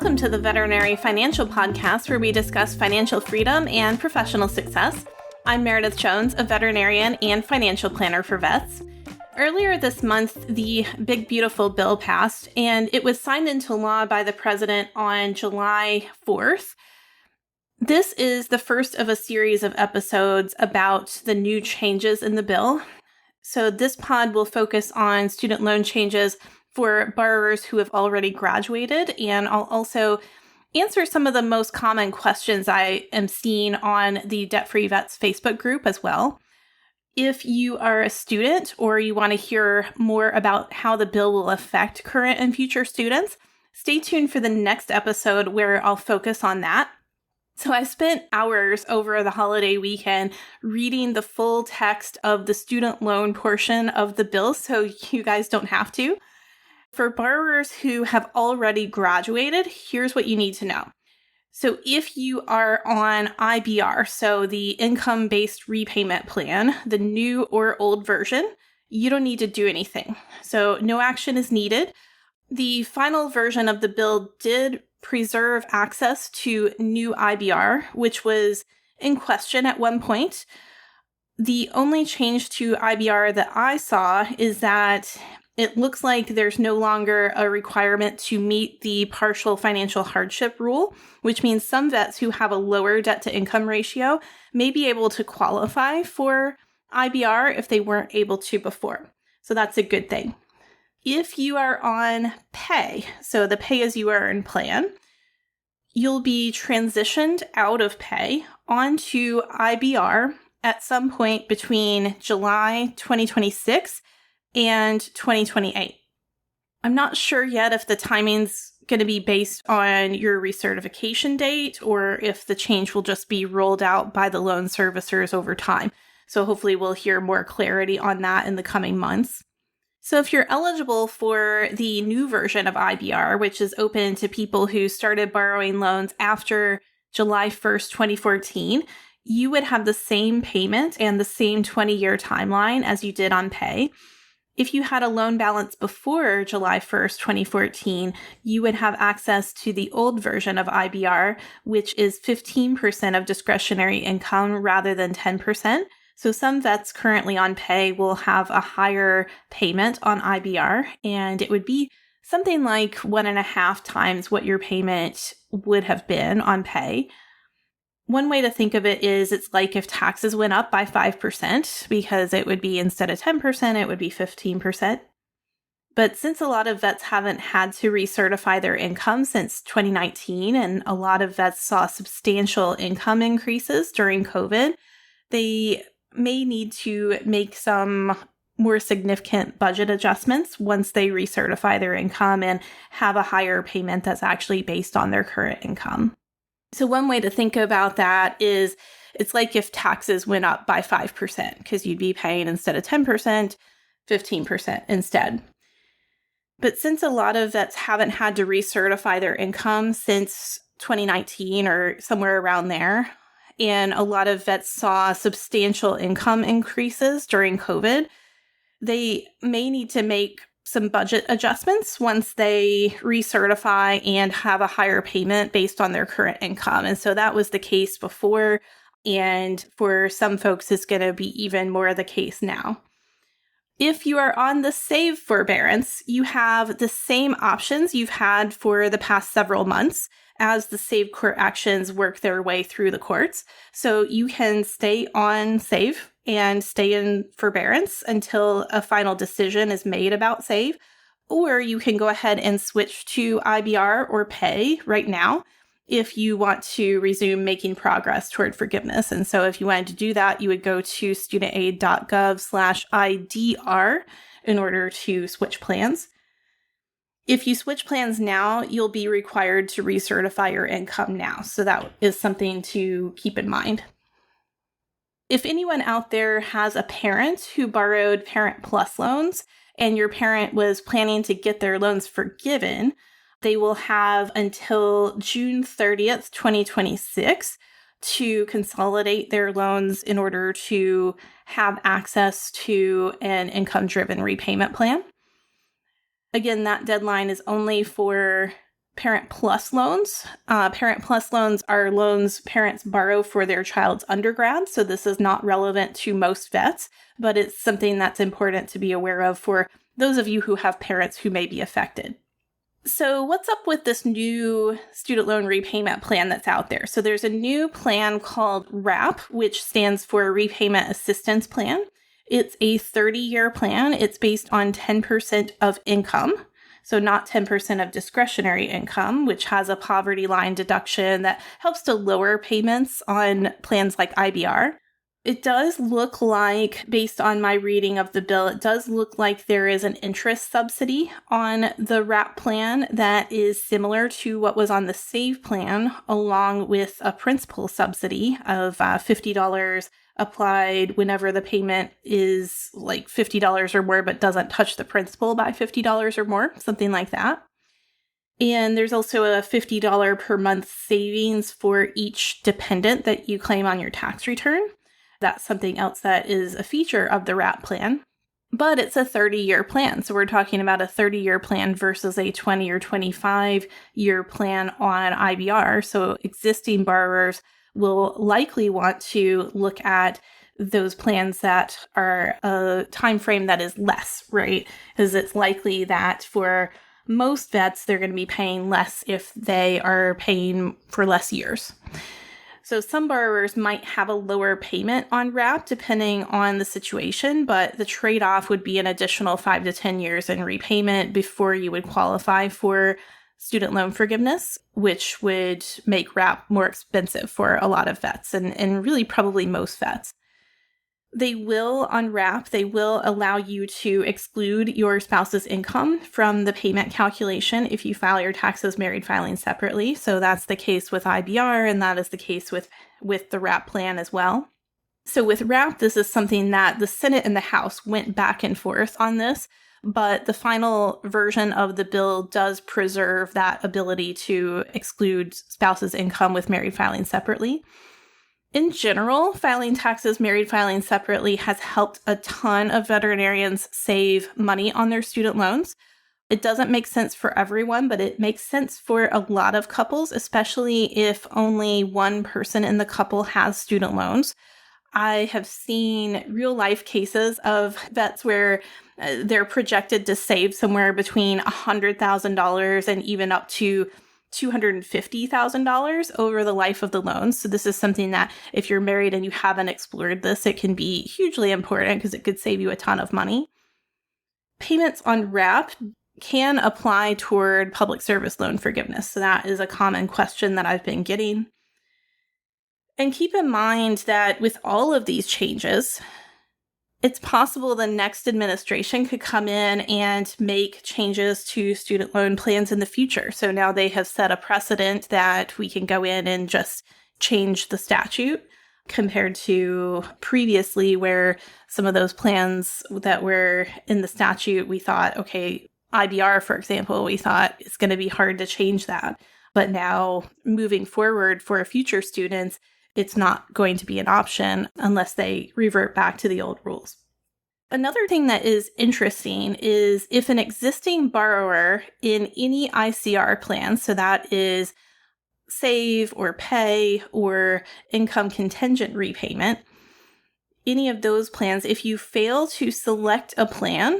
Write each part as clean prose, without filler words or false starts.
Welcome to the Veterinary Financial Podcast, where we discuss financial freedom and professional success. I'm Meredith Jones, a veterinarian and financial planner for vets. Earlier this month, the Big Beautiful Bill passed, and it was signed into law by the President on July 4th. This is the first of a series of episodes about the new changes in the bill. So this pod will focus on student loan changes for borrowers who have already graduated, and I'll also answer some of the most common questions I am seeing on the Debt Free Vets Facebook group as well. If you are a student or you want to hear more about how the bill will affect current and future students, stay tuned for the next episode where I'll focus on that. So I spent hours over the holiday weekend reading the full text of the student loan portion of the bill, so you guys don't have to. For borrowers who have already graduated, here's what you need to know. So if you are on IBR, so the income-based repayment plan, the new or old version, you don't need to do anything. So no action is needed. The final version of the bill did preserve access to new IBR, which was in question at one point. The only change to IBR that I saw is that it looks like there's no longer a requirement to meet the partial financial hardship rule, which means some vets who have a lower debt-to-income ratio may be able to qualify for IBR if they weren't able to before. So that's a good thing. If you are on PAYE, so the pay-as-you-earn plan, you'll be transitioned out of PAYE onto IBR at some point between July 2026 and 2028. I'm not sure yet if the timing's going to be based on your recertification date or if the change will just be rolled out by the loan servicers over time. So hopefully we'll hear more clarity on that in the coming months. So if you're eligible for the new version of IBR, which is open to people who started borrowing loans after July 1st, 2014, you would have the same payment and the same 20-year timeline as you did on PAYE. If you had a loan balance before July 1st, 2014, you would have access to the old version of IBR, which is 15% of discretionary income rather than 10%. So some vets currently on PAYE will have a higher payment on IBR, and it would be something like 1.5 times what your payment would have been on PAYE. One way to think of it is it's like if taxes went up by 5%, because it would be instead of 10%, it would be 15%. But since a lot of vets haven't had to recertify their income since 2019, and a lot of vets saw substantial income increases during COVID, they may need to make some more significant budget adjustments once they recertify their income and have a higher payment that's actually based on their current income. So one way to think about that is it's like if taxes went up by 5%, because you'd be paying instead of 10%, 15% instead. But since a lot of vets haven't had to recertify their income since 2019 or somewhere around there, and a lot of vets saw substantial income increases during COVID, they may need to make some budget adjustments once they recertify and have a higher payment based on their current income. And so that was the case before, and for some folks, it's going to be even more the case now. If you are on the SAVE forbearance, you have the same options you've had for the past several months as the SAVE court actions work their way through the courts. So you can stay on SAVE and stay in forbearance until a final decision is made about SAVE, or you can go ahead and switch to IBR or PAYE right now if you want to resume making progress toward forgiveness. And so if you wanted to do that, you would go to studentaid.gov/IDR in order to switch plans. If you switch plans now, you'll be required to recertify your income now. So that is something to keep in mind. If anyone out there has a parent who borrowed Parent Plus loans and your parent was planning to get their loans forgiven, they will have until June 30th, 2026 to consolidate their loans in order to have access to an income-driven repayment plan. Again, that deadline is only for Parent Plus loans. Parent Plus loans are loans parents borrow for their child's undergrad, so this is not relevant to most vets, but it's something that's important to be aware of for those of you who have parents who may be affected. So what's up with this new student loan repayment plan that's out there? So there's a new plan called RAP, which stands for Repayment Assistance Plan. It's a 30-year plan. It's based on 10% of income. So not 10% of discretionary income, which has a poverty line deduction that helps to lower payments on plans like IBR. It does look like, based on my reading of the bill, it does look like there is an interest subsidy on the RAP plan that is similar to what was on the SAVE plan, along with a principal subsidy of $50 applied whenever the payment is like $50 or more, but doesn't touch the principal by $50 or more, something like that. And there's also a $50 per month savings for each dependent that you claim on your tax return. That's something else that is a feature of the RAP plan. But it's a 30-year plan. So we're talking about a 30-year plan versus a 20 or 25-year plan on IBR. So existing borrowers will likely want to look at those plans that are a time frame that is less, right? Because it's likely that for most vets, they're going to be paying less if they are paying for less years. So some borrowers might have a lower payment on RAP depending on the situation, but the trade-off would be an additional 5 to 10 years in repayment before you would qualify for student loan forgiveness, which would make RAP more expensive for a lot of vets and really probably most vets. They will, on RAP, they will allow you to exclude your spouse's income from the payment calculation if you file your taxes married filing separately. So that's the case with IBR, and that is the case with the RAP plan as well. So with RAP, this is something that the Senate and the House went back and forth on this, but the final version of the bill does preserve that ability to exclude spouse's income with married filing separately. In general, filing taxes married filing separately has helped a ton of veterinarians save money on their student loans. It doesn't make sense for everyone, but it makes sense for a lot of couples, especially if only one person in the couple has student loans. I have seen real life cases of vets where they're projected to save somewhere between $100,000 and even up to $250,000 over the life of the loan. So this is something that if you're married and you haven't explored this, it can be hugely important because it could save you a ton of money. Payments on RAP can apply toward public service loan forgiveness. So that is a common question that I've been getting. And keep in mind that with all of these changes, it's possible the next administration could come in and make changes to student loan plans in the future. So now they have set a precedent that we can go in and just change the statute compared to previously where some of those plans that were in the statute, we thought, okay, IBR, for example, we thought it's going to be hard to change that. But now moving forward for future students, it's not going to be an option unless they revert back to the old rules. Another thing that is interesting is if an existing borrower in any ICR plan, so that is save or pay or income contingent repayment, any of those plans, if you fail to select a plan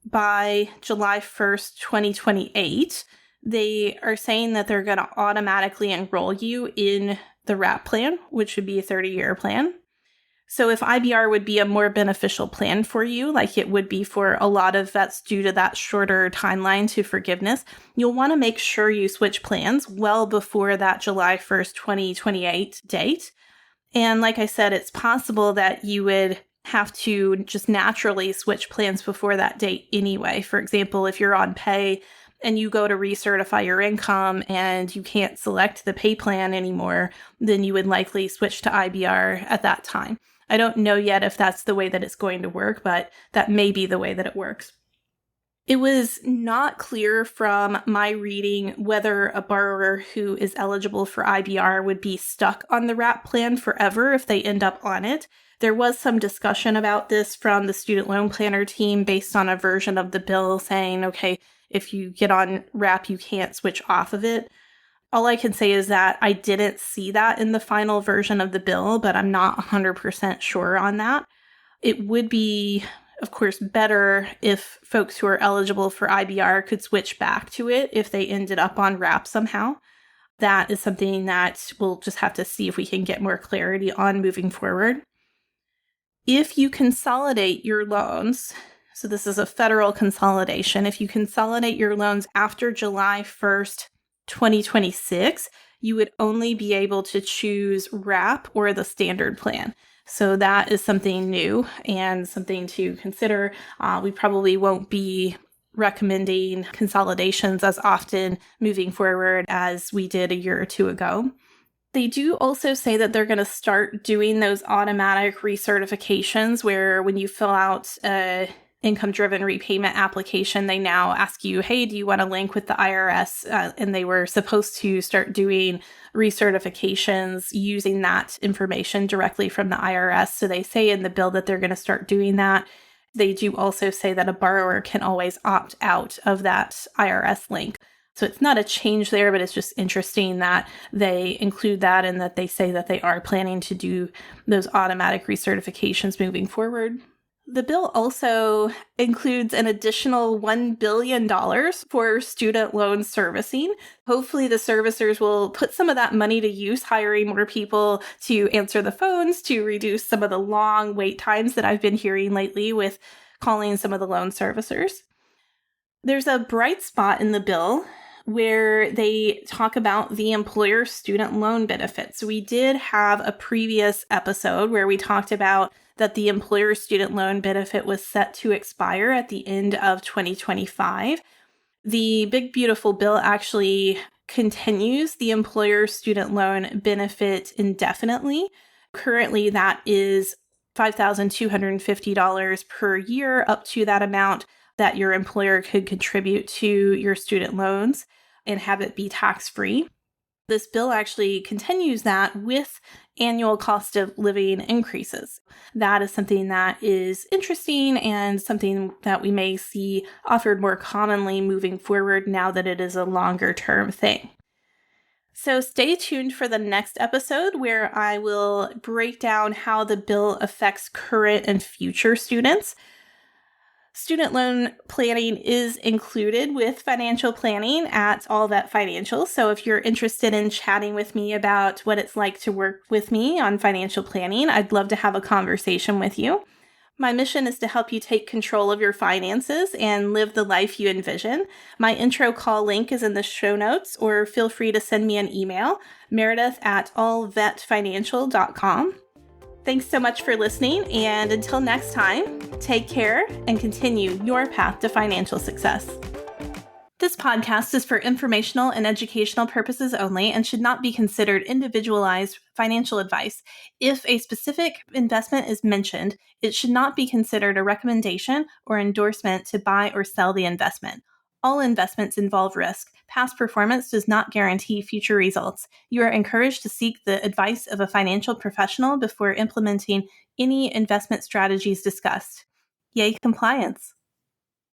by July 1st, 2028, they are saying that they're going to automatically enroll you in the RAP plan, which would be a 30-year plan. So if IBR would be a more beneficial plan for you, like it would be for a lot of vets due to that shorter timeline to forgiveness, you'll want to make sure you switch plans well before that July 1st, 2028 date. And like I said, it's possible that you would have to just naturally switch plans before that date anyway. For example, if you're on pay and you go to recertify your income and you can't select the pay plan anymore, then you would likely switch to IBR at that time. I don't know yet if that's the way that it's going to work, but that may be the way that it works. It was not clear from my reading whether a borrower who is eligible for IBR would be stuck on the RAP plan forever if they end up on it. There was some discussion about this from the student loan planner team based on a version of the bill saying, okay, if you get on WRAP, you can't switch off of it. All I can say is that I didn't see that in the final version of the bill, but I'm not 100% sure on that. It would be, of course, better if folks who are eligible for IBR could switch back to it if they ended up on WRAP somehow. That is something that we'll just have to see if we can get more clarity on moving forward. If you consolidate your loans, so this is a federal consolidation, if you consolidate your loans after July 1st, 2026, you would only be able to choose WRAP or the standard plan. So that is something new and something to consider. We probably won't be recommending consolidations as often moving forward as we did a year or two ago. They do also say that they're going to start doing those automatic recertifications where when you fill out a income-driven repayment application, they now ask you, hey, do you want to link with the IRS? And they were supposed to start doing recertifications using that information directly from the IRS. So they say in the bill that they're going to start doing that. They do also say that a borrower can always opt out of that IRS link. So it's not a change there, but it's just interesting that they include that and that they say that they are planning to do those automatic recertifications moving forward. The bill also includes an additional $1 billion for student loan servicing. Hopefully the servicers will put some of that money to use, hiring more people to answer the phones, to reduce some of the long wait times that I've been hearing lately with calling some of the loan servicers. There's a bright spot in the bill where they talk about the employer student loan benefits. We did have a previous episode where we talked about that the employer student loan benefit was set to expire at the end of 2025. The Big Beautiful Bill actually continues the employer student loan benefit indefinitely. Currently, that is $5,250 per year, up to that amount that your employer could contribute to your student loans and have it be tax-free. This bill actually continues that with annual cost of living increases. That is something that is interesting and something that we may see offered more commonly moving forward now that it is a longer term thing. So stay tuned for the next episode where I will break down how the bill affects current and future students. Student loan planning is included with financial planning at All Vet Financial. So if you're interested in chatting with me about what it's like to work with me on financial planning, I'd love to have a conversation with you. My mission is to help you take control of your finances and live the life you envision. My intro call link is in the show notes, or feel free to send me an email, meredith@allvetfinancial.com. Thanks so much for listening, and until next time, take care and continue your path to financial success. This podcast is for informational and educational purposes only and should not be considered individualized financial advice. If a specific investment is mentioned, it should not be considered a recommendation or endorsement to buy or sell the investment. All investments involve risk. Past performance does not guarantee future results. You are encouraged to seek the advice of a financial professional before implementing any investment strategies discussed. Yay, compliance!